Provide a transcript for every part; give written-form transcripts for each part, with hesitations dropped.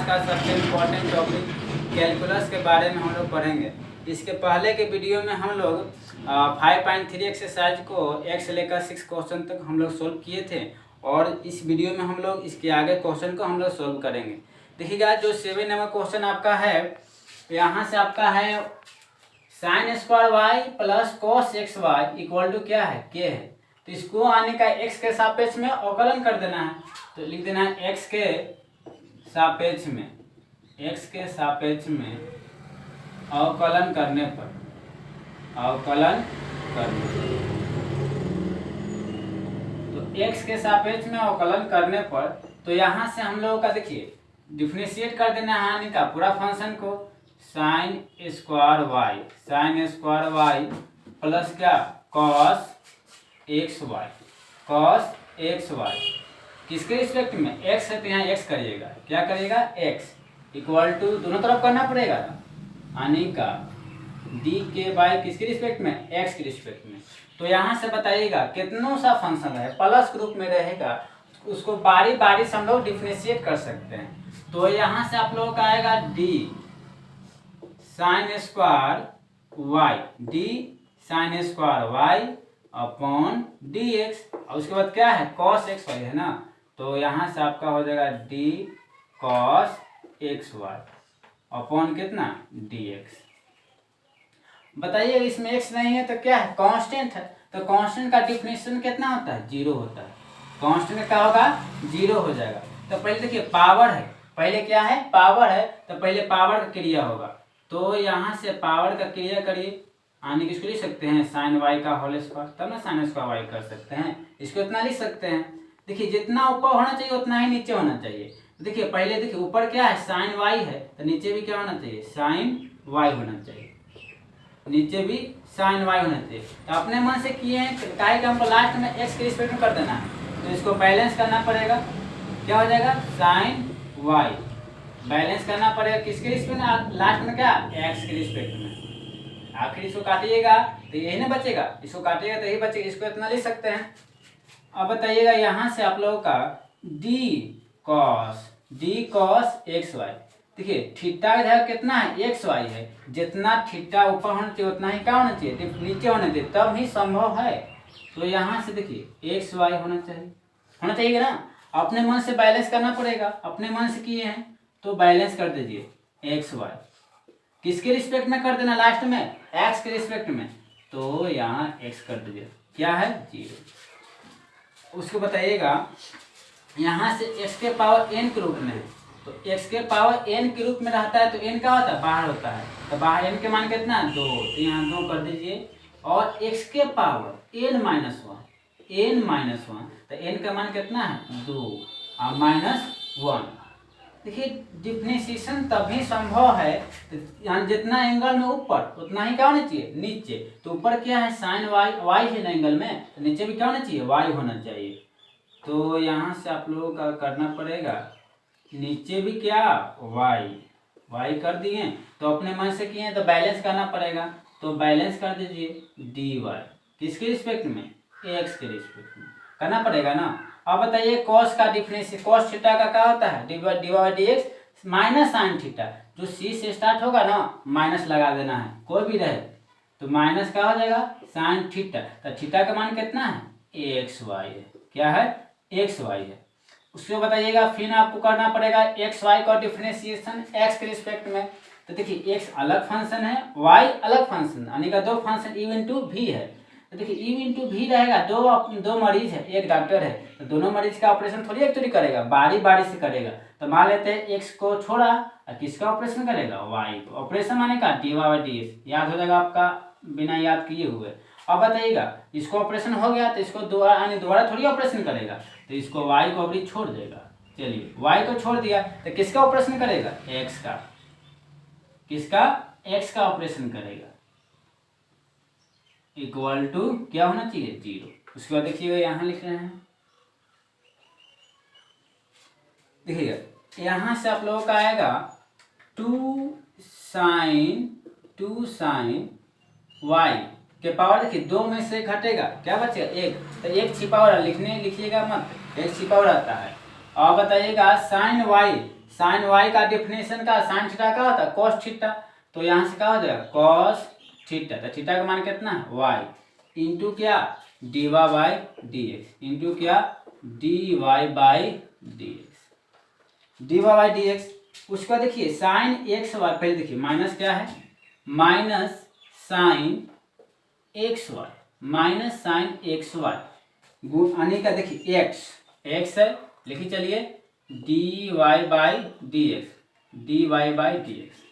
का सबसे important topic calculus के बारे में हम लोग पढ़ेंगे। इसके पहले के वीडियो में हम लोग 5.3 एक्सरसाइज को x से लेकर 6 क्वेश्चन तक हम लोग सोल्व किए थे और इस वीडियो में हम लोग इसके आगे क्वेश्चन को हम लोग सोल्व करेंगे। देखिएगा जो 7 नंबर क्वेश्चन आपका है, यहाँ से आपका है sin square Y plus cos X Y equal to क्या है, के है। तो इसको आने का x के सापेक्ष में अवकलन कर देना है। तो लिख देना है x के सापेक्ष में अवकलन करने पर तो x के सापेक्ष में अवकलन करने पर तो यहाँ से हम लोगों का देखिए डिफरेंशिएट कर देना है यानी का पूरा फंक्शन को साइन स्क्वायर वाई प्लस क्या कॉस एक्स वाई किसके रिस्पेक्ट में, x है तो यहाँ x करिएगा, क्या करिएगा x इक्वल टू दोनों तरफ करना पड़ेगा यानी का डी के बाई किसके रिस्पेक्ट में, x के रिस्पेक्ट में। तो यहाँ से बताइएगा कितनों सा फंक्शन है प्लस ग्रुप में रहेगा, उसको बारी बारी से हम लोग डिफरेंशिएट कर सकते हैं। तो यहाँ से आप लोगों का आएगा D sine square Y upon D X और उसके बाद क्या है कॉस एक्स वाई है ना। तो यहाँ से आपका हो जाएगा D cos X Y upon कितना डी एक्स। बताइए इसमें x नहीं है तो क्या है, कांस्टेंट है। तो कांस्टेंट का डिफिनेशन कितना होता है, जीरो होता है। कांस्टेंट क्या होगा, जीरो हो जाएगा। तो पहले देखिए पावर है, पहले क्या है पावर है, तो पहले पावर का क्रिया होगा। तो यहाँ से पावर का क्रिया करिए आने किसको लिख सकते हैं साइन वाई का होल स्क्वायर, तब ना साइन स्क्वायर वाई कर सकते हैं। इसको इतना लिख सकते हैं। देखिए जितना ऊपर होना चाहिए उतना ही नीचे होना चाहिए। देखिए पहले देखिए ऊपर क्या है साइन वाई है तो नीचे भी क्या होना चाहिए साइन वाई होना चाहिए, नीचे भी साइन वाई होना चाहिए। तो अपने मन से किए हैं काहे का हमको लास्ट में x के रिस्पेक्ट में कर देना है, तो इसको बैलेंस करना पड़ेगा। क्या हो जाएगा साइन वाई बैलेंस करना पड़ेगा किसके रिस्पेक्ट में, लास्ट में क्या x के रिस्पेक्ट में। आखिर इसको काटिएगा तो यही ना बचेगा, इसको काटिएगा तो यही बचेगा, इसको इतना लिख सकते हैं। अब बताइएगा यहाँ से आप लोगों का डी कॉस एक्स वाई। देखिए थीटा का जगह कितना है एक्स वाई है, जितना थीटा ऊपर होना चाहिए उतना ही क्या होना चाहिए नीचे होना चाहिए, तब ही संभव है। तो यहाँ से देखिए एक्स वाई होना चाहिए ना। अपने मन से बैलेंस करना पड़ेगा, अपने मन से किए हैं तो बैलेंस कर दीजिए एक्स वाई किसके रिस्पेक्ट में कर देना, लास्ट में एक्स के रिस्पेक्ट में। तो यहाँ एक्स कर दीजिए क्या है जीरो। उसको बताइएगा यहाँ से एक्स के पावर एन के रूप में है, तो x के पावर n के रूप में रहता है तो n क्या होता है बाहर होता है, तो बाहर n के मान कितना 2, तो यहाँ 2 कर दीजिए। और x के पावर n माइनस वन तो n का मान कितना है 2 और -1। देखिए डिफरेंशिएशन तभी संभव है तो यहाँ जितना एंगल में ऊपर उतना ही क्या होना चाहिए नीचे। तो ऊपर क्या है साइन वाई है ना एंगल में, तो नीचे भी क्या होना चाहिए y होना चाहिए। तो यहाँ से आप लोगों का करना पड़ेगा नीचे भी क्या वाई कर दिए, तो अपने मन से किए तो बैलेंस करना पड़ेगा। तो बैलेंस कर दीजिए डी वाई किसके रिस्पेक्ट में एक्स के रिस्पेक्ट में करना पड़ेगा ना। अब बताइए कॉस का डिफरेंस, कॉस थीटा का क्या होता है D Y D X minus sine theta, जो सी से स्टार्ट होगा ना माइनस लगा देना है कोई भी रहे, तो माइनस क्या हो जाएगा साइन थीटा। तो थीटा का मान कितना है एक्स वाई है, क्या है एक्स वाई है। उसको बताइएगा फिर आपको करना पड़ेगा एक्स वाई का डिफरेंशिएशन एक्स के रिस्पेक्ट में। तो देखिए एक्स अलग फंक्शन है वाई अलग फंक्शन, यानी का दो फंक्शन यू इंटू भी है। तो देखिए यू इंटू भी रहेगा, दो मरीज है एक डॉक्टर है, तो दोनों मरीज का ऑपरेशन थोड़ी एक तोड़ी करेगा, बारी बारी से करेगा। तो मान लेते हैं एक्स को छोड़ा और किसका ऑपरेशन करेगा वाई को। ऑपरेशन माने का D Y by D X याद हो जाएगा आपका बिना याद किए हुए। अब बताइएगा इसको ऑपरेशन हो गया तो इसको दोबारा थोड़ी ऑपरेशन करेगा, तो इसको y को अभी छोड़ देगा। चलिए y को छोड़ दिया तो किसका ऑपरेशन करेगा x का, किसका x का ऑपरेशन करेगा इक्वल टू क्या होना चाहिए 0। उसके बाद देखिएगा यहाँ लिख रहे हैं, देखिएगा यहाँ से आप लोगों का आएगा 2 साइन y के पावर देखिए 2 में से घटेगा क्या बचेगा 1, तो 1 छिपा हुआ लिखिएगा मत, 1 छिपा हुआ रहता है। और बताइएगा साइन साइन वाई का डेफिनेशन का साइन थीटा का होता है कॉस थीटा, तो यहाँ से क्या हो जाएगा कॉस थीटा, तो थीटा का मान कितना है वाई इंटू क्या D Y by D X, into क्या D Y by D X, D Y by D X. उसका देखिए साइन एक्स वाई, पहले देखिए माइनस क्या है minus sine X Y, minus sine X Y गुण आने का देखिए एक्स, एक्स है लिखिए चलिए D Y by D X, D Y by D X.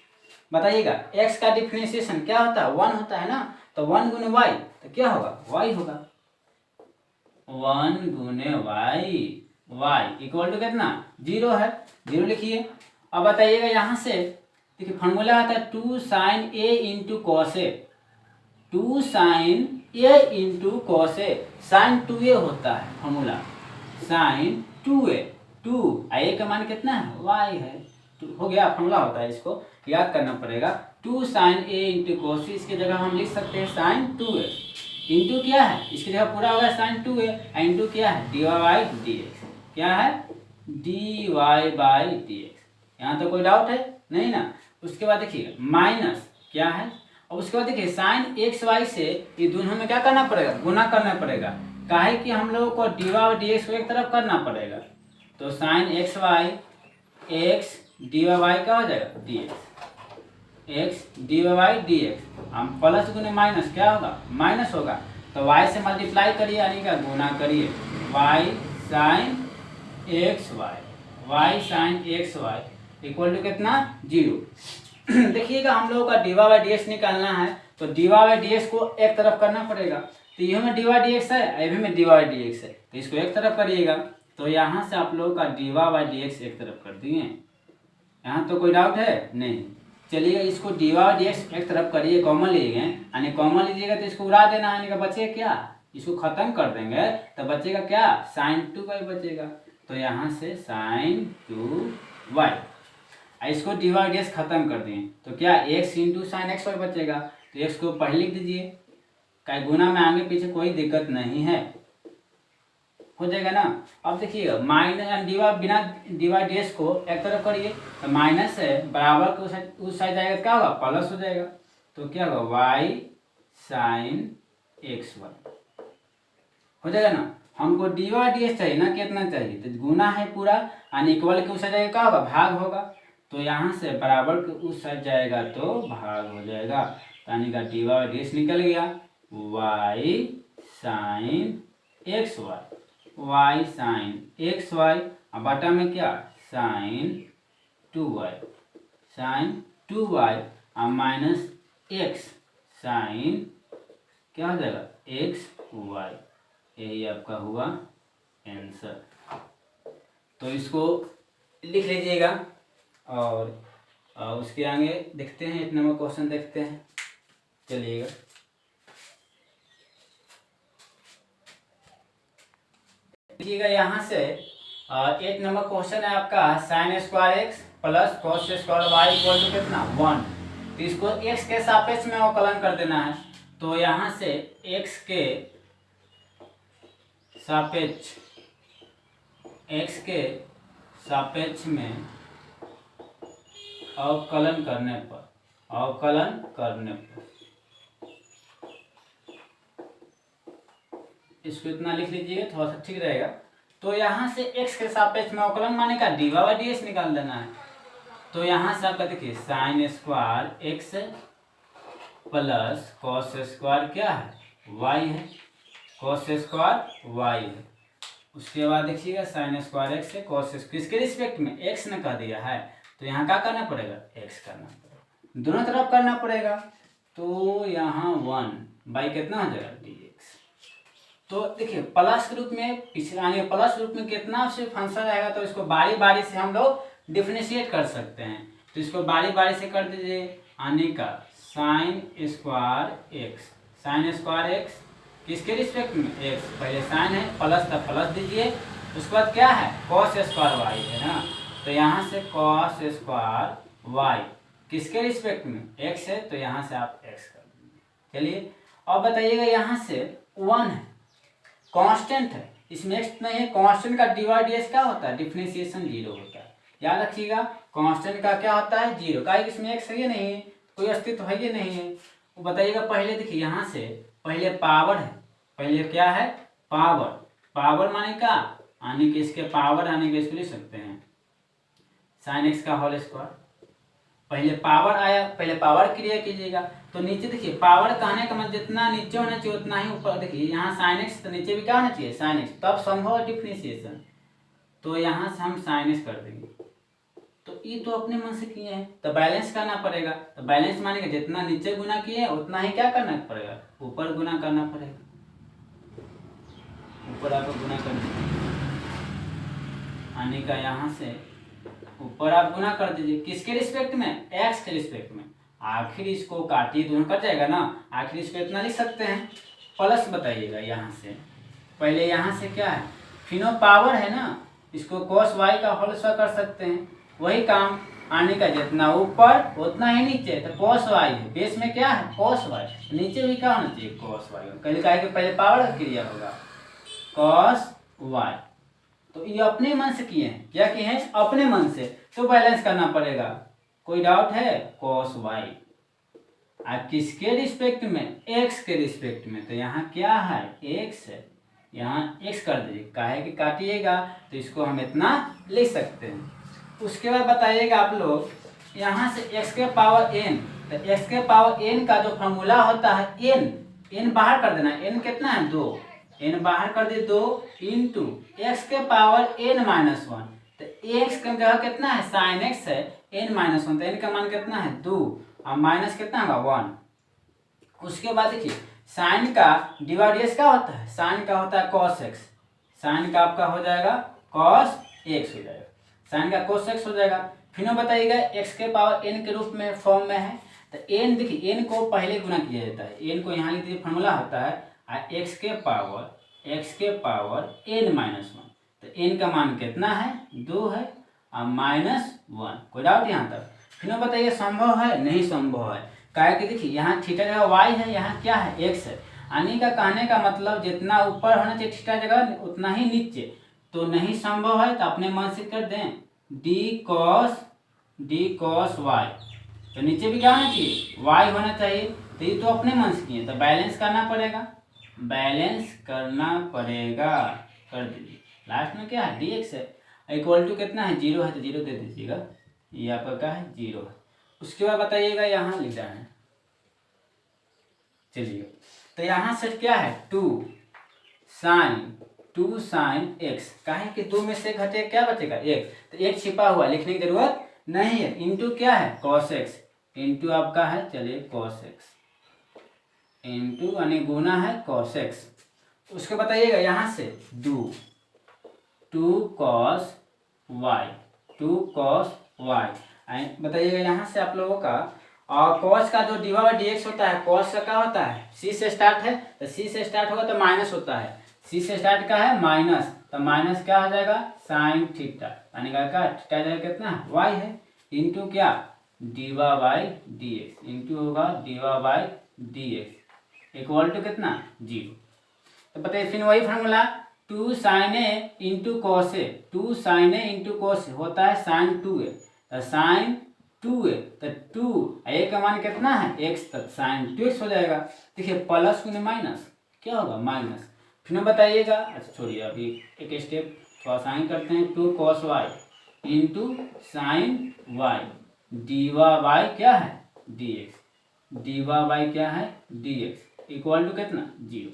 बताइएगा एक्स का डिफरेंशिएशन क्या होता है वन होता है ना, तो वन गुने वाई तो क्या होगा वाई होगा, वन गुने वाई, वाई इक्वल टू कितना जीरो है, जीरो लिखिए। अब बताइएगा यहाँ से देखिए फॉर्मूला आता है two sine A into cos A, two sine A into cos A, sine two A होता है formula, sine two A, two A का मान कितना है वाई है, हो गया फॉर्मूला होता है, इसको याद करना पड़ेगा। Two sine A into cos A, इसकी जगह हम लिख सकते हैं साइन टू ए, इंटू क्या है इसकी जगह पूरा होगा साइन टू ए, इंटू क्या है D Y by D X, क्या है D Y by D X. यहाँ तो कोई डाउट है नहीं ना। उसके बाद देखिए माइनस क्या है, और उसके बाद देखिए साइन एक्स वाई से ये दोनों में क्या करना पड़ेगा गुना करना पड़ेगा, काहे कि हम लोगों को डी वाई डी एक्स को एक तरफ करना पड़ेगा, तो sine X Y X D Y क्या हो जाएगा D X, X D Y D X, हम प्लस गुने माइनस क्या होगा माइनस होगा, तो y से मल्टीप्लाई करिए यानी क्या गुना करिए y sine X Y, Y sine X Y equal to कितना जीरो। देखिएगा हम लोगों का D Y by D X निकालना है, तो D Y by D X को एक तरफ करना पड़ेगा, तो ये में डी वाई डी एक्स है ये भी में डी वाई डी एक्स है, तो इसको एक तरफ करिएगा, तो यहाँ से आप लोगों का D Y by D X एक तरफ कर दिए। यहाँ तो कोई डाउट है नहीं, चलिए इसको डी वाई डी एक्स एक तरफ करिए, कॉमन लीजिएगा यानी कॉमन लीजिएगा तो इसको उड़ा देना यानी का बचेगा क्या, इसको खत्म कर देंगे तो बचेगा क्या साइन टू वाई बचेगा, तो यहाँ से साइन टू वाई, इसको डी वाई डी एक्स खत्म कर दिए तो क्या X into sine X Y बचेगा, तो एक्स को पहले लिख दीजिए, कई गुना में आगे पीछे कोई दिक्कत नहीं है, हो जाएगा ना। अब देखिए माइनस बिना डी वाई डी एक्स को एक तरफ करिए, तो माइनस है बराबर के उस साइड जाएगा तो क्या होगा प्लस हो जाएगा, तो क्या होगा वाई साइन एक्स वाई हो जाएगा ना। हमको डी वाई डी एक्स चाहिए ना कितना चाहिए, तो गुना है पूरा यानी इक्वल के उस साइड जाएगा क्या होगा भाग होगा, तो यहाँ से बराबर के उस साइड जाएगा तो भाग हो जाएगा, यानी का डी वाई डी एक्स निकल गया Y sine X Y, Y sine X Y, और बटा में क्या sine two Y, sine two Y और माइनस एक्स साइन क्या हो जाएगा एक्स वाई, यही आपका हुआ आंसर। तो इसको लिख लीजिएगा और उसके आगे देखते हैं 1 नंबर क्वेश्चन देखते हैं, चलिएगा देखिएगा यहाँ से 1 नंबर क्वेश्चन है आपका sine square x plus cos square Y equal to कितना 1, तो इसको एक्स के सापेक्ष में अवकलन कर देना है, तो यहाँ से एक्स के सापेक्ष, एक्स के सापेक्ष में अवकलन करने पर, अवकलन करने पर इसको इतना लिख लीजिए थोड़ा सा ठीक रहेगा। तो यहाँ से x के सापेक्ष में अवकलन माने का D Y by D x निकाल देना है, तो यहाँ से आपका देखिए sine square x plus cos square क्या है y है, कॉस स्क्वायर y है, उसके बाद देखिएगा साइन स्क्वायर एक्स है कॉस किसके रिस्पेक्ट में x ने कह दिया है, तो यहाँ क्या करना पड़ेगा x करना पड़ेगा, दोनों तरफ करना पड़ेगा, तो यहाँ 1 बाई कितना हो जाएगा dx। तो देखिए प्लस के रूप में पिछले आने प्लस रूप में कितना से फंक्शन आएगा, तो इसको बारी बारी से हम लोग डिफरेंशिएट कर सकते हैं, तो इसको बारी बारी से कर दीजिए, आने का sign square x, sign square x किसके रिस्पेक्ट में x, पहले साइन है प्लस का प्लस दीजिए, उसके बाद क्या है कॉस स्क्वायर वाई है ना, तो यहाँ से कॉस स्क्वायर वाई किसके रिस्पेक्ट में x है, तो यहाँ से आप x कर दीजिए। चलिए अब बताइएगा यहाँ से 1 है कांस्टेंट है, इसमें x नहीं है, कांस्टेंट का डी वाई डी एक्स क्या होता है डिफरेंशिएशन 0 होता है, याद रखिएगा कांस्टेंट का क्या होता है जीरो, का इसमें एक्स है नहीं है, कोई अस्तित्व है ये नहीं है। वो बताइएगा पहले देखिए यहाँ से पहले पावर है, पहले क्या है पावर, पावर माने का आने के इसके पावर आने के इसको लिख सकते हैं साइन एक्स का होल स्क्वायर। पहले पावर आया, पहले पावर क्रिया कीजिएगा तो नीचे देखिए पावर कहने का मतलब जितना नीचे होना चाहिए उतना ही ऊपर, देखिए यहाँ साइन एक्स तो नीचे भी क्या होना चाहिए साइन एक्स, तब संभव डिफरेंशिएशन, तो यहाँ से हम साइन एक्स कर देंगे। तो ये तो अपने मन से किए हैं तो बैलेंस करना पड़ेगा, तो बैलेंस माने कि जितना नीचे गुना किए उतना ही क्या करना पड़ेगा ऊपर गुना करना पड़ेगा, ऊपर आपको गुना करना आने का, यहाँ से ऊपर आप गुना कर दीजिए किसके रिस्पेक्ट में एक्स के रिस्पेक्ट में, आखिर इसको काटिए दोनों कट जाएगा ना, आखिर इसको इतना लिख सकते हैं प्लस बताइएगा यहाँ से, पहले यहाँ से क्या है फिनो पावर है ना, इसको cos y का होल स्क्वायर कर सकते हैं, वही काम आने का जितना ऊपर उतना ही नीचे, तो cos y है बेस में क्या है cos y, नीचे भी क्या होना चाहिए cos y, कल का पहले पावर का क्रिया होगा cos y। तो ये अपने मन से किए हैं, क्या किए हैं अपने मन से, तो बैलेंस करना पड़ेगा, कोई डाउट है cos y किसके रिस्पेक्ट में x के रिस्पेक्ट में, तो यहाँ क्या है x है, यहाँ x कर दीजिए, काहे कि काटिएगा तो इसको हम इतना लिख सकते हैं। उसके बाद बताइएगा आप लोग यहाँ से x के पावर n, तो x के पावर n का जो फॉर्मूला होता है n बाहर कर देना, n कितना है 2, n बाहर कर दिए 2 इंटू एक्स के पावर n माइनस 1, तो x का जगह कितना है साइन x है n माइनस 1, तो n का मान कितना है 2 और माइनस कितना होगा 1। उसके बाद देखिए साइन का डिवाइड एस क्या होता है, साइन का होता है cos x, साइन का आपका हो जाएगा cos x हो जाएगा, साइन का cos x हो जाएगा। फिर बताइएगा x के पावर n के रूप में फॉर्म में है, तो n देखिए n को पहले गुना किया जाता है, n को यहाँ लिख दीजिए फॉर्मूला होता है x के पावर n माइनस 1, तो n का मान कितना है 2 है और माइनस 1, कोई डाउट यहाँ तक। फिर बताइए संभव है नहीं संभव है, क्या कि देखिए यहाँ थीटा जगह y है, यहाँ क्या है x है, यानी का कहने का मतलब जितना ऊपर होना चाहिए थीटा जगह उतना ही नीचे, तो नहीं संभव है तो अपने मन से कर दें d cos y, तो नीचे भी क्या होना चाहिए y होना चाहिए, तो ये तो अपने मन से किए, तो बैलेंस करना पड़ेगा, बैलेंस करना पड़ेगा, कर दीजिए। लास्ट में क्या है dx है इक्वल टू कितना है 0 है, तो 0 दे दीजिएगा, ये आपका क्या है 0 है। उसके बाद बताइएगा यहाँ लिखा है, चलिए तो यहाँ से क्या है 2 साइन x, काहे कि 2 में से घटे क्या बचेगा 1, तो 1 छिपा हुआ लिखने की जरूरत नहीं है, इंटू क्या है cos x, इंटू आपका है चलिए cos x, इंटू यानी गुना है cos x। उसके बताइएगा यहाँ से 2 cos y, बताइएगा यहाँ से आप लोगों का, और cos का जो डिवा बाई dx होता है, cos का क्या होता है c से स्टार्ट है, तो c से स्टार्ट होगा तो माइनस होता है, c से स्टार्ट का है माइनस, तो माइनस क्या हो जाएगा साइन थीटा, यानी का थीटा जाएगा कितना y है, इंटू क्या डिवा बाई dx, इंटू होगा d y by dx equal to कितना 0। तो बताइए फिर वही formula 2 sin a into cos a, 2 sin a into cos a होता है sin 2a, तो sin 2a, तो 2 a का मान कितना है x, तक sin 2x हो जाएगा। देखिए प्लस में माइनस क्या होगा माइनस, फिर बताइएगा, अच्छा छोड़िए अभी एक स्टेप थोड़ा साइन करते हैं, 2 cos y into sine y diva by क्या है dx, डीवा बाई क्या है dx इक्वल टू कितना 0।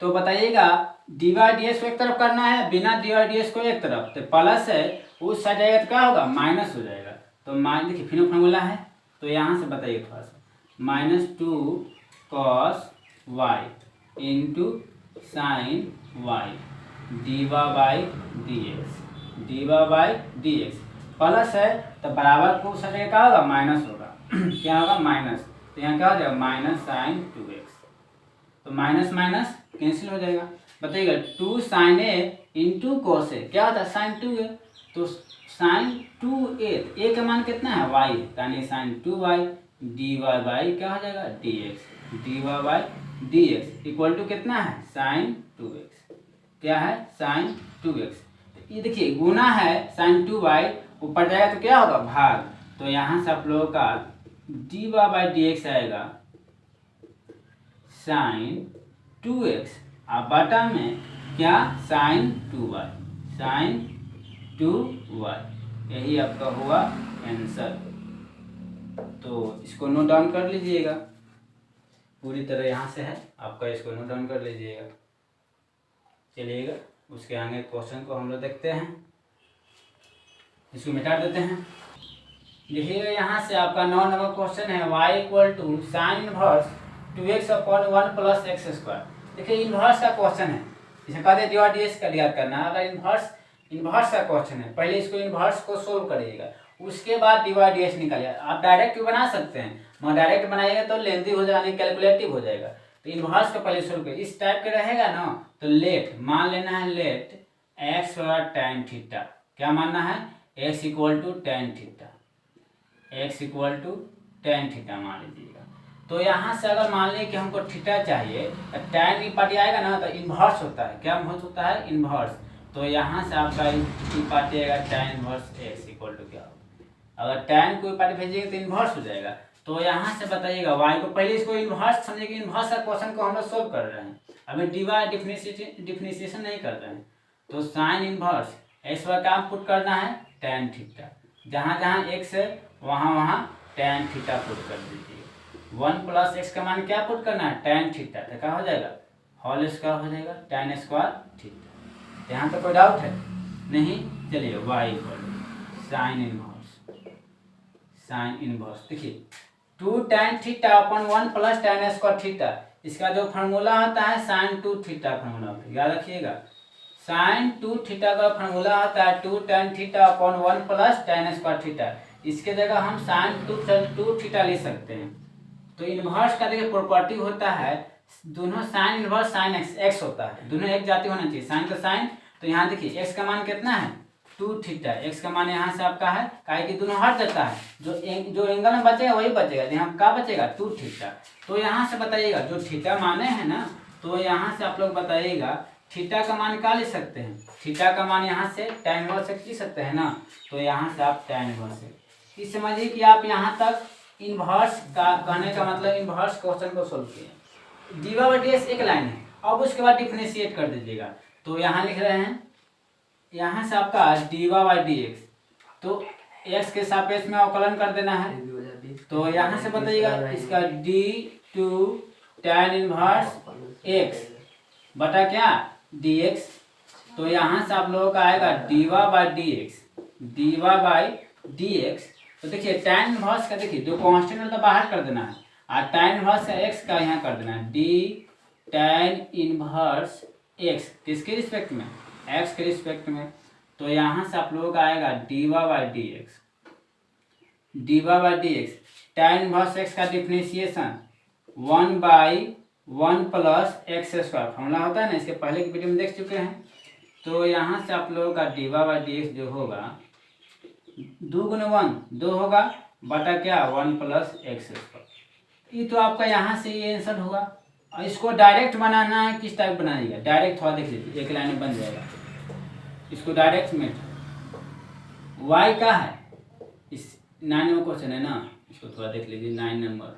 तो बताइएगा डीवाई डीएक्स को एक तरफ करना है, बिना डीवाई डीएक्स को एक तरफ, तो प्लस है उस साइड जाएगा तो क्या होगा माइनस हो जाएगा, तो माइनस देखिए फिर फॉर्मूला है, तो यहाँ से बताइए थोड़ा सा -2 cos y into sine y diva by dx plus है तो बराबर को उस साइड क्या होगा माइनस होगा क्या होगा माइनस, तो यहाँ क्या हो जाएगा माइनस साइन 2x, तो माइनस माइनस कैंसिल हो जाएगा। बताइएगा 2 sin a into cos a क्या होता है साइन 2a, तो साइन 2a का मान कितना है y, यानी साइन 2y dy बाई क्या हो जाएगा dx, dy by dx equal to कितना है साइन 2x, क्या है साइन 2x। ये देखिए गुना है साइन 2y, ऊपर जाएगा तो क्या होगा भाग, तो यहाँ से आप लोगों का dy/dx आएगा साइन 2x, अब बटा में क्या साइन 2y, यही आपका हुआ आंसर। तो इसको नोट डाउन कर लीजिएगा, पूरी तरह यहाँ से है आपका, इसको नोट डाउन कर लीजिएगा। चलिएगा उसके आगे क्वेश्चन को हम लोग देखते हैं, इसको मिटा देते हैं। देखिएगा यहाँ से आपका 9 नंबर क्वेश्चन है y = sine inverse 2x/1 + x²। देखिए इनवर्स का क्वेश्चन है, इसे कहते हैं dy/dx का याद करना। अगर इनवर्स का क्वेश्चन है, पहले इसको इनवर्स को सोल्व करिएगा, उसके बाद dy/dx निकालिए। आप डायरेक्ट भी बना सकते हैं, मगर डायरेक्ट बनाइएगा तो लेंथी हो जाएगा, कैलकुलेटिव हो जाएगा। तो इनवर्स का पहले सोल्व करिए। इस टाइप का रहेगा ना, तो लेट मान लेना है, लेट x = tan थीटा। क्या मानना है, x = tan theta, x = tan theta मान लीजिएगा। तो यहाँ से अगर मान लीजिए कि हमको थीटा चाहिए, तो tan की पार्टी आएगा ना, तो इन्वर्स होता है। क्या होता है, इन्वर्स। तो यहाँ से आपका की पार्टी आएगा tan इन्वर्स x = क्या होगा। अगर tan कोई पार्टी भेजिएगा तो इन्वर्स हो जाएगा। तो यहाँ से बताइएगा y को, पहले इसको इन्वर्स समझिए, इन्वर्स का क्वेश्चन को हम लोग सोल्व कर रहे हैं, अभी डिफरेंशिएशन नहीं कर रहे हैं। तो साइन इन्वर्स x पर क्या पुट करना है, tan थीटा, जहाँ जहाँ x है वहाँ tan थीटा पुट कर दीजिए। 1 + x का मान क्या पुट करना है, tan थीटा, तो क्या हो जाएगा, होल स्क्वायर हो जाएगा, tan स्क्वायर थीटा। यहाँ पे कोई डाउट है नहीं। चलिए y = साइन इनवर्स देखिए 2 tan θ/1 + tan स्क्वायर थीटा, इसका जो फार्मूला होता है sin 2 थीटा फार्मूला होता है, याद रखिएगा। sin 2 थीटा का फार्मूला होता है 2 tan θ/1 + tan स्क्वायर थीटा। इसके जगह हम sin 2 थीटा ले सकते हैं। तो इनवर्स का देखिए प्रॉपर्टी होता है, दोनों साइन इनवर्स साइन एक्स होता है, दोनों एक जाति होना चाहिए, साइन का साइन। तो यहाँ देखिए x का मान कितना है, 2 थीटा, x का मान यहाँ से आपका है, काहे कि दोनों हट जाता है, जो एंगल में बचेगा वही बचेगा, यहाँ क्या बचेगा, 2 थीटा। तो यहाँ से बताइएगा जो थीटा माने हैं ना, तो यहाँ से आप लोग बताइएगा थीटा का मान क्या ले सकते हैं, थीटा का मान यहाँ से tan इनवर्स ले सकते हैं ना। तो यहाँ से आप tan इनवर्स इस समझिए कि आप यहाँ तक इनवर्स का कहने का मतलब इनवर्स क्वेश्चन को सोल्व किए। dy/dx एक लाइन है, अब उसके बाद डिफरेंशिएट कर दीजिएगा। तो यहाँ लिख रहे हैं, यहाँ से आपका dy/dx, तो x के सापेक्ष में अवकलन कर देना है। तो यहाँ से बताइएगा इसका d2 tan इनवर्स x बटा क्या dx। तो यहाँ से आप लोगों का आएगा dy/dx। तो देखिए tan इनवर्स का देखिए जो कांस्टेंट है तो बाहर कर देना है, और tan इनवर्स का x का यहाँ कर देना है, d tan इनवर्स x किसके रिस्पेक्ट में, x के रिस्पेक्ट में। तो यहाँ से आप लोगों का आएगा dy/dx tan इनवर्स x का डिफरेंशिएशन 1/1 + x² फॉर्मूला होता है ना, इसके पहले की वीडियो में देख चुके हैं। तो यहाँ से आप लोगों का dy/dx जो होगा 2 × 1 2 होगा, बटा क्या 1 + x²। ये तो आपका यहाँ से ये आंसर होगा। और इसको डायरेक्ट बनाना है, किस टाइप बनाइएगा, डायरेक्ट थोड़ा देख लीजिए, एक लाइन में बन जाएगा। इसको डायरेक्ट में y का है, इस 9 नंबर क्वेश्चन है ना, इसको थोड़ा देख लीजिए 9 नंबर।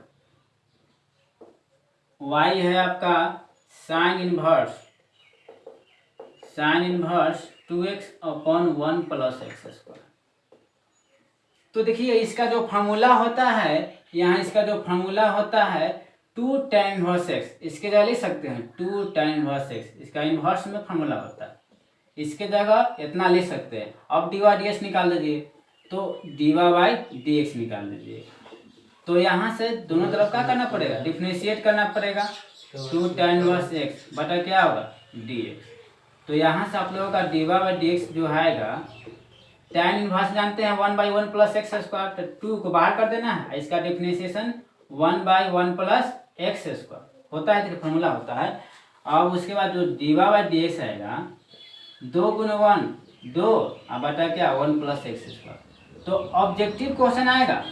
y है आपका साइन इनवर्स 2x/1 + x²। तो देखिए इसका जो फार्मूला होता है, यहाँ इसका जो फार्मूला होता है 2 tan इनवर्स x, इसके जगह लिख सकते हैं 2 tan इनवर्स x, इसका इनवर्स में फार्मूला होता है, इसके जगह इतना लिख सकते हैं। अब dy/dx निकाल दीजिए, तो dy/dx निकाल दीजिए। तो यहाँ से दोनों तरफ क्या करना पड़ेगा, डिफरेंशिएट करना पड़ेगा। 2 tan इनवर्स x बटा क्या होगा dx। तो यहाँ से आप लोगों का dy/dx जो आएगा, tan इनवर्स जानते हैं 1/1 + x², तो 2 को बाहर कर देना है, इसका डिफरेंशिएशन 1/1 + x² होता है, तो फॉर्मूला होता है। अब उसके बाद जो dy/dx आएगा 2 × 1 2 और बटा क्या 1 + x²। तो ऑब्जेक्टिव क्वेश्चन आएगा,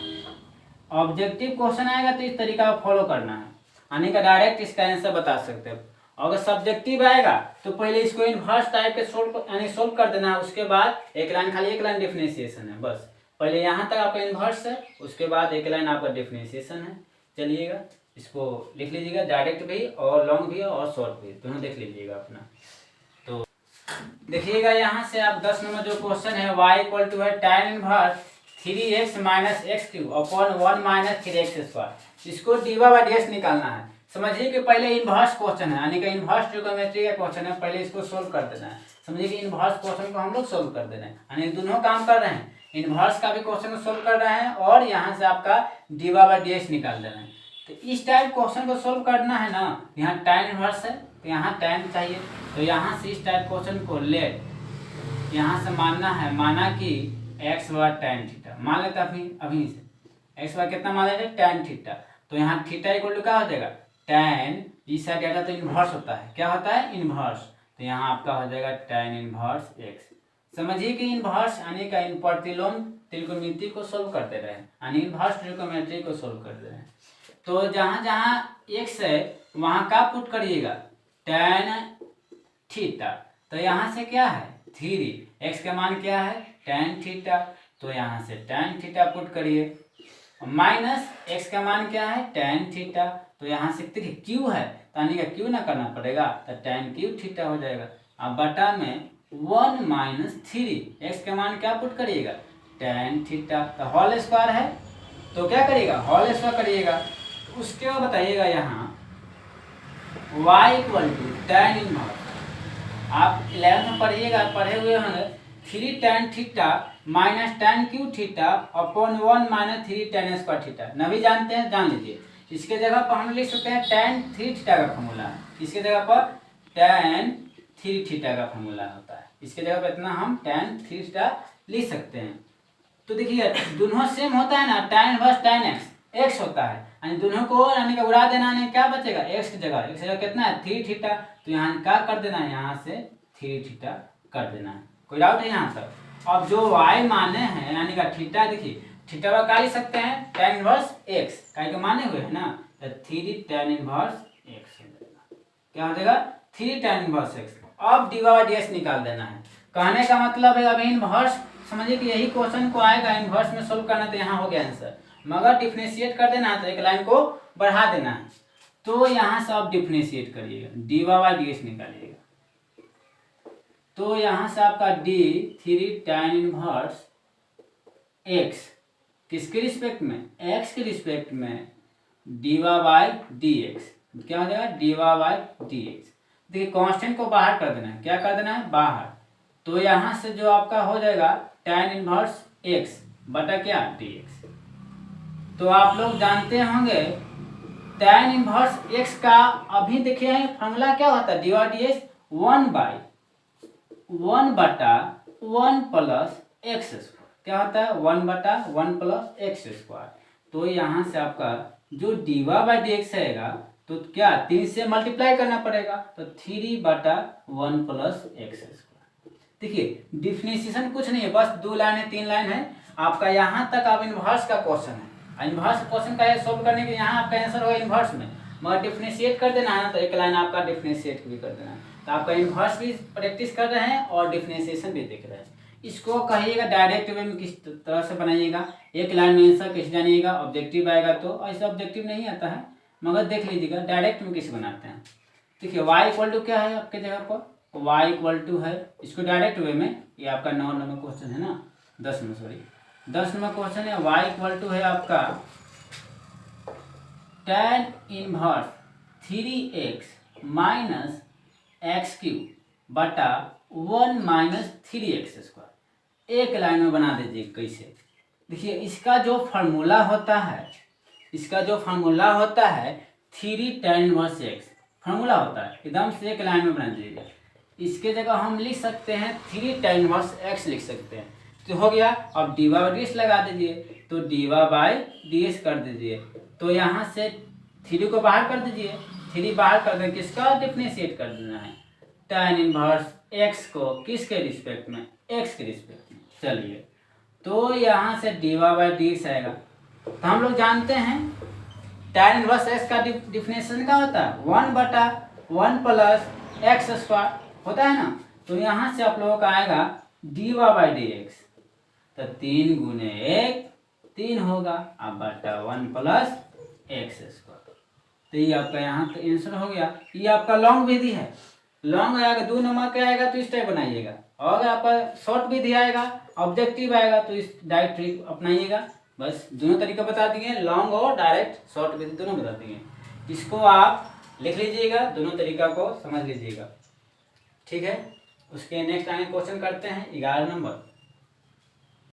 तो इस तरीका को फॉलो करना है, आने का डायरेक्ट इसका आंसर बता सकते हो। अगर सब्जेक्टिव आएगा तो पहले इसको इन्वर्स टाइप के सोल्व कर देना है, उसके बाद एक लाइन खाली एक लाइन डिफरेंशिएशन है बस। पहले यहाँ तक आपका इन्वर्स है, उसके बाद एक लाइन आपका डिफरेंशिएशन है। चलिएगा इसको लिख लीजिएगा, डायरेक्ट भी और लॉन्ग भी और शॉर्ट भी दोनों देख लीजिएगा अपना। तो देखिएगा यहाँ से आप 10 नंबर जो क्वेश्चन है y इक्वल टू है tan inverse 3x minus x cube upon 1 minus 3x square, इसको डीवा बाई डी निकालना है। समझिए कि पहले इनवर्स क्वेश्चन है, यानी कि इनवर्स ट्रिग्नोमेट्री का क्वेश्चन है, पहले इसको सोल्व कर देना है। समझिए कि इनवर्स क्वेश्चन को हम लोग सोल्व कर देना है, यानी दोनों काम कर रहे हैं, इनवर्स का भी क्वेश्चन को सोल्व कर रहे हैं और यहाँ से आपका डीवा बाई डी निकाल देना है। तो इस टाइप क्वेश्चन को सोल्व करना है ना, यहाँ tan इनवर्स है तो यहाँ tan चाहिए, तो यहाँ से इस टाइप क्वेश्चन को ले यहाँ से माना कि x बार tan थीटा मान लेते अभी से x बार कितना मान लेते tan थीटा, तो यहाँ थीटा इक्वल टू क्या हो जाएगा tan, इस साइड आता तो इन्वर्स होता है, क्या होता है इन्वर्स, तो यहाँ आपका हो जाएगा tan इन्वर्स x। समझिए कि इन्वर्स यानी का इन प्रतिलोम त्रिकोणमिति को सोल्व करते रहे, यानी इन्वर्स ट्रिग्नोमेट्री को सोल्व कर दे रहे हैं। तो जहाँ जहाँ x है वहाँ का पुट करिएगा tan थीटा, तो यहाँ से क्या है 3, x का मान क्या है tan थीटा, तो यहाँ से tan थीटा पुट करिए, माइनस x का मान क्या है tan थीटा, तो यहाँ से देखिए q है तो यानी का q ना करना पड़ेगा, तो tan क्यू थीटा हो जाएगा। अब बटा में 1 माइनस 3, x का मान क्या पुट करिएगा tan थीटा, तो होल स्क्वायर है तो क्या करिएगा होल स्क्वायर करिएगा। उसके बाद बताइएगा यहाँ y equal to tan inverse, आप 11 में पढ़े हुए होंगे 3 tan theta minus tan cube theta upon 1 minus 3 tan square theta, नभी जानते हैं जान लीजिए। इसके जगह पर हम लिख सकते हैं tan 3 थीटा का फॉर्मूला है, इसके जगह पर tan 3 थीटा का फॉर्मूला होता है, इसके जगह पर इतना हम tan 3 थीटा लिख सकते हैं। तो देखिए दोनों सेम होता है ना, tan इनवर्स tan x होता है, यानी दोनों को यानी कि उड़ा देना है, क्या बचेगा x की जगह कितना है 3 थीटा, तो यहाँ क्या कर देना है यहाँ से 3 थीटा कर देना है। कोई डाउट है यहाँ तक? अब जो y माने हैं यानी का थीटा, देखिए थीटा का क्या लिख सकते हैं tan इनवर्स x, काय के माने हुए है ना, तो 3 tan इनवर्स x हो जाएगा, क्या हो जाएगा 3 tan इनवर्स x। अब डीवा बाई डी निकाल देना है, कहने का मतलब है अभी इनवर्स, समझिए कि यही क्वेश्चन को आएगा इनवर्स में सोल्व करना, तो यहाँ हो गया आंसर, मगर डिफरेंशिएट कर देना है तो एक लाइन को बढ़ा देना है, तो यहाँ से आप डिफरेंशिएट करिएगा डीवा बाई डी निकालिएगा, तो यहाँ से आपका डी 3 tan इनवर्स x किसके रिस्पेक्ट में x के रिस्पेक्ट में डीवा बाई डी एक्स, क्या हो जाएगा डीवा बाई डी एक्स। देखिए कांस्टेंट को बाहर कर देना है, क्या कर देना है बाहर, तो यहाँ से जो आपका हो जाएगा tan इनवर्स x बटा क्या dx। तो आप लोग जानते होंगे tan इनवर्स x का अभी देखिए फॉर्मूला क्या होता है डीवा डी एक्स 1 बटा 1 प्लस एक्स स्क्वायर, क्या होता है 1 बटा 1 प्लस एक्स स्क्वायर। तो यहाँ से आपका जो डीवा बाई डी एक्स रहेगा तो क्या 3 से मल्टीप्लाई करना पड़ेगा, तो 3 बटा 1 प्लस एक्स स्क्वायर। देखिए डिफरेंशिएशन कुछ नहीं है, बस 2 लाइन है 3 लाइन है आपका, यहाँ तक आप इनवर्स का क्वेश्चन है, इनवर्स क्वेश्चन का सोल्व करने के यहाँ आपका आंसर होगा इनवर्स में, मगर डिफरेंशिएट कर देना है ना, तो एक लाइन आपका डिफरेंशिएट भी कर देना है, तो आपका इनवर्स भी प्रैक्टिस कर रहे हैं और डिफरेंशिएशन भी देख रहे हैं। इसको कहिएगा डायरेक्ट वे में किस तरह से बनाइएगा, एक लाइन में आंसर कैसे जानिएगा, ऑब्जेक्टिव आएगा तो ऐसा ऑब्जेक्टिव नहीं आता है, मगर देख लीजिएगा डायरेक्ट में किस बनाते हैं। देखिए y इक्वल टू क्या है आपके जगह पर y इक्वल टू है, इसको डायरेक्ट वे में, ये आपका 9 नंबर क्वेश्चन है ना 10 नंबर क्वेश्चन है, y इक्वल टू है आपका tan inverse 3x minus x cube बटा 1 माइनस 3x स्क्वायर। एक लाइन में बना दीजिए कैसे, देखिए इसका जो फार्मूला होता है 3 tan इनवर्स x फार्मूला होता है, एकदम से एक लाइन में बना दीजिएगा। इसके जगह हम लिख सकते हैं 3 tan इनवर्स x लिख सकते हैं, तो हो गया। अब डीवा बाई डी लगा दीजिए, तो डीवा बाई डी कर दीजिए, तो यहाँ से 3 को बाहर कर दीजिए, 3 बाहर कर दें, किसका डिफरेंशिएट कर देना है tan इनवर्स x को किसके रिस्पेक्ट में x के रिस्पेक्ट में। चलिए तो यहाँ से डीवा बाई डी आएगा, तो हम लोग जानते हैं tan इनवर्स x का डिफरेंशिएशन क्या होता है 1 बटा 1 प्लस एक्स स्क्वायर होता है ना, तो यहाँ से आप लोगों का आएगा dy बाई डी एक्स, तो 3 गुने 1 3 होगा, अब बटा 1 प्लस एक्स स्क्वायर। तो ये आपका यहाँ तो आंसर हो गया। ये आपका लॉन्ग विधि है, लॉन्ग आएगा 2 नंबर का आएगा तो इस टाइप बनाइएगा, और अगर आपका शॉर्ट विधि आएगा ऑब्जेक्टिव आएगा तो इस डायरेक्ट ट्रिक अपनाइएगा। बस दोनों तरीका बता दिए, लॉन्ग और डायरेक्ट शॉर्ट विधि दोनों बता दिए। इसको आप लिख लीजिएगा, दोनों तरीका को समझ लीजिएगा, ठीक है। उसके नेक्स्ट आगे क्वेश्चन करते हैं 11 नंबर।